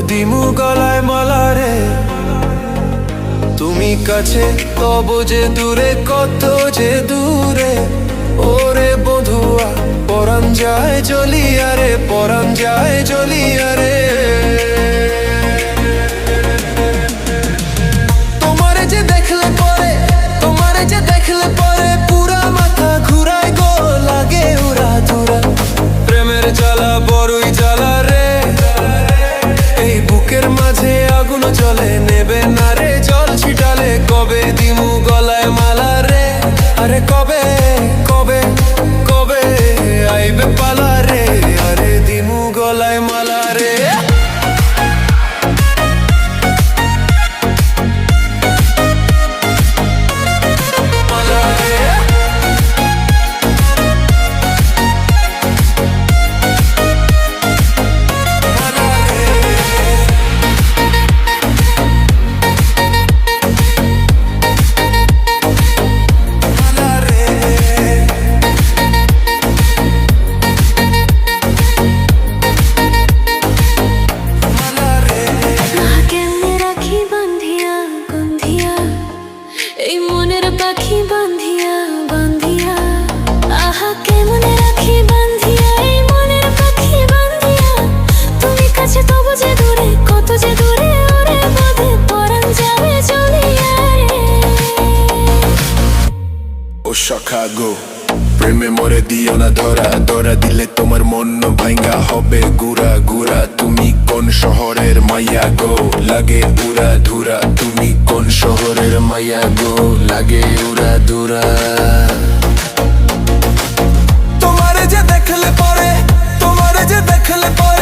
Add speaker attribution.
Speaker 1: দিমু গলায় মালা রে। তুমি কাছে তব যে দূরে, কত যে দূরে। ওরে বধুয়া পরাণ যায় জ্বলিয়া রে, পরাণ যায় জ্বলিয়া রে। তোমারে যে দেখলে পরে, তোমারে যে দেখলে পরে পুরা মাথা ঘুরায় গো, লাগে উড়া ধুরা। প্রেমের জ্বালা বড়ই জ্বালা রে, এই বুকের মাঝে আগুন জ্বলে, নেবে না রে জল ছিটালে। কবে দিমু গলায় মালা রে, আরে কবে কবে কবে আইবে পালা রে, আরে দিমু গলায় মালা রে।
Speaker 2: এই মনের পাখি বান্ধিয়া বান্ধিয়া, আহা কেমনে রাখি বান্ধিয়া, এই মনের পাখি বান্ধিয়া। তুমি কাছে তবু যে দূরে, কত যে দূরে। ওরে বধে পরাণ যাবে জ্বলিয়া রে।
Speaker 3: ও সখা গো, প্রেমে মরে দিও না ধরা, ধরা দিলে তোমার মন ভাঙ্গা হবে গুড়া গুড়া। তুমি কোন শহরের মাইয়া গো, লাগে উড়া ধুরা। তুমি কোন শহরের মাইয়া গো, লাগে উড়া ধুরা।
Speaker 1: তোমারে যে দেখলে পরে, তোমারে যে দেখলে পরে